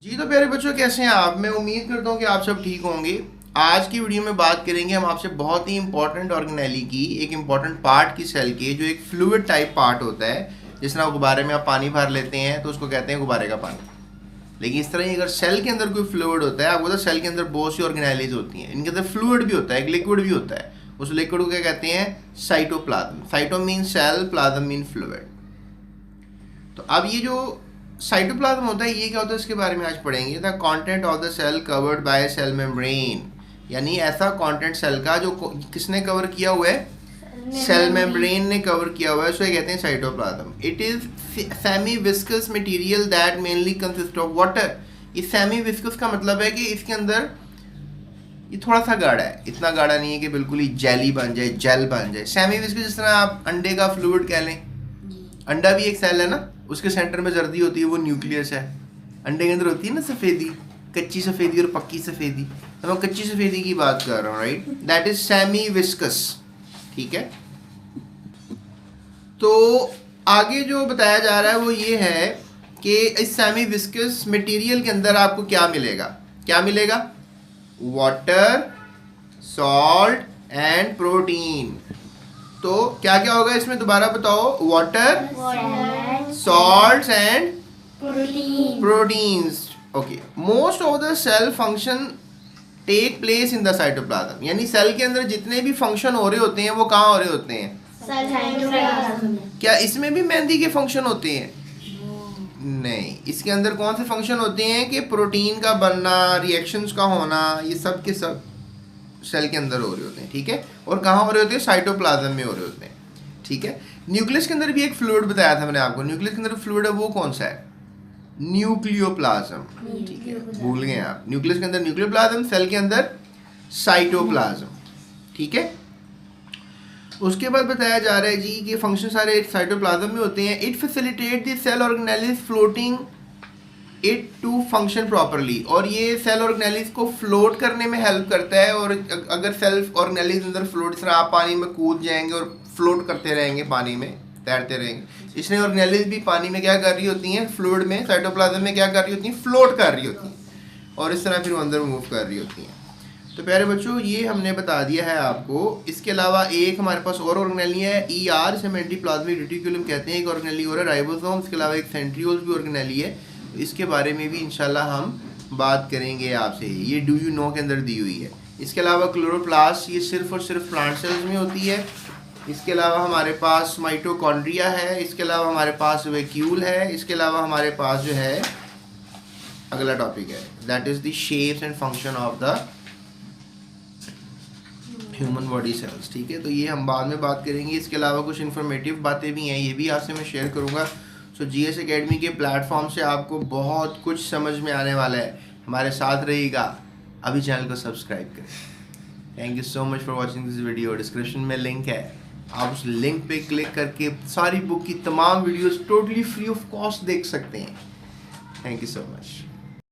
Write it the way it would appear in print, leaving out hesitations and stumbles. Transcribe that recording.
जी तो प्यारे बच्चों, कैसे हैं आप? मैं उम्मीद करता हूँ कि आप सब ठीक होंगे। आज की वीडियो में बात करेंगे हम आपसे बहुत ही इंपॉर्टेंट ऑर्गेनेली की, एक इंपॉर्टेंट पार्ट की सेल के, जो एक फ्लूइड टाइप पार्ट होता है। जिस तरह गुब्बारे में आप पानी भर लेते हैं तो उसको कहते हैं गुब्बारे का पानी। लेकिन इस तरह ही अगर सेल के अंदर कोई फ्लूइड होता है, आपको पता है सेल के अंदर बहुत सी ऑर्गेनाइलीज होती हैं, इनके अंदर फ्लूइड भी होता है, एक लिक्विड भी होता है। उस लिक्विड को क्या कहते हैं? Cytoplasm. Cyto mean cell, plasm mean fluid. तो अब ये जो साइटोप्लाज्म होता है, ये क्या होता है इसके बारे में आज पढ़ेंगे। The content of the cell covered by cell membrane, यानी ऐसा कंटेंट सेल का जो किसने कवर किया हुआ है? सेल मेम्ब्रेन ने कवर किया हुआ है, सो ये कहते हैं cytoplasm. It is semi viscous material that mainly consist of water. ये सेमी विस्कस का मतलब है कि इसके अंदर ये थोड़ा सा गाढ़ा है, इतना गाढ़ा नहीं है कि बिल्कुल ही जेली बन जाए, जेल बन जाए। सेमी विस्कस जिस तरह आप अंडे का फ्लूइड कह लें, अंडा भी एक सेल है ना, उसके सेंटर में जर्दी होती है, वो न्यूक्लियस है। अंडे के अंदर होती है ना सफ़ेदी, कच्ची सफ़ेदी और पक्की सफ़ेदी। तो मैं कच्ची सफ़ेदी की बात कर रहा हूँ, right? That is semi viscous, ठीक है। तो आगे जो बताया जा रहा है वो ये है कि इस सेमी विस्कस मटेरियल के अंदर आपको क्या मिलेगा? क्या मिलेगा? Water, salt and protein. तो क्या क्या होगा इसमें, दोबारा बताओ। Water, salts and proteins. Okay. Most of the cell function take place in the cytoplasm. यानी सेल के अंदर जितने भी फंक्शन हो रहे होते हैं वो कहाँ हो रहे होते हैं? साइटोप्लाज्म। क्या इसमें भी मेहंदी के फंक्शन होते हैं? नहीं, इसके अंदर कौन से फंक्शन होते हैं कि प्रोटीन का बनना, रिएक्शंस का होना, ये सब के सब सेल के अंदर हो रहे होते हैं, ठीक है। और कहाँ हो रहे होते हैं? साइटोप्लाज्म में हो रहे होते हैं, ठीक है। न्यूक्लियस के अंदर भी एक फ्लूइड बताया था मैंने आपको। न्यूक्लियस के अंदर फ्लूइड है, वो कौन सा है? न्यूक्लियोप्लाज्म, ठीक है, भूल गए आप। न्यूक्लियस के अंदर न्यूक्लियोप्लाज्म, सेल के अंदर साइटोप्लाज्म, ठीक है। उसके बाद बताया जा रहा है जी कि फंक्शन सारे साइटोप्लाज्म में होते हैं। It facilitate the cell organelles floating it to function properly. और ये सेल ऑर्गेनेलिस को फ्लोट करने में हेल्प करता है। और अगर सेल ऑर्गेनेलिस अंदर फ्लोट, इस तरह आप पानी में कूद जाएंगे और फ्लोट करते रहेंगे, पानी में तैरते रहेंगे। इसलिए ऑर्गेनेलिस भी पानी में क्या कर रही होती हैं? फ्लूइड में, साइटोप्लाज्म में क्या कर रही होती हैं? फ्लोट कर रही होती हैं, और इस तरह फिर वो अंदर मूव कर रही होती हैं। तो प्यारे बच्चों, ये हमने बता दिया है आपको। इसके अलावा एक हमारे पास और ऑर्गेनेली है, ER, इसे एंटीप्लाज्मिक रेटिकुलम कहते हैं। एक ऑर्गेनेली और है राइबोसोम। इसके अलावा एक सेंट्रियोल्स भी ऑर्गेनेली है, इसके बारे में भी इंशाल्लाह हम बात करेंगे आपसे। ये डू यू नो के अंदर दी हुई है। इसके अलावा क्लोरोप्लास्ट, ये सिर्फ और सिर्फ प्लांट सेल्स में होती है। इसके अलावा हमारे पास माइटोकॉन्ड्रिया है। इसके अलावा हमारे पास वैक्यूल है। इसके अलावा हमारे पास जो है अगला टॉपिक है, that is the shapes and function of the human body cells, ठीक है। तो ये हम बाद में बात करेंगे। इसके अलावा कुछ इन्फॉर्मेटिव बातें भी हैं, ये भी आपसे मैं शेयर करूँगा। सो GS एकेडमी के प्लेटफॉर्म से आपको बहुत कुछ समझ में आने वाला है। हमारे साथ रहिएगा, अभी चैनल को सब्सक्राइब करें। Thank you so much for watching this video. Description में लिंक है, आप उस लिंक पे क्लिक करके सारी बुक की तमाम videos totally free of cost देख सकते हैं। Thank you so much.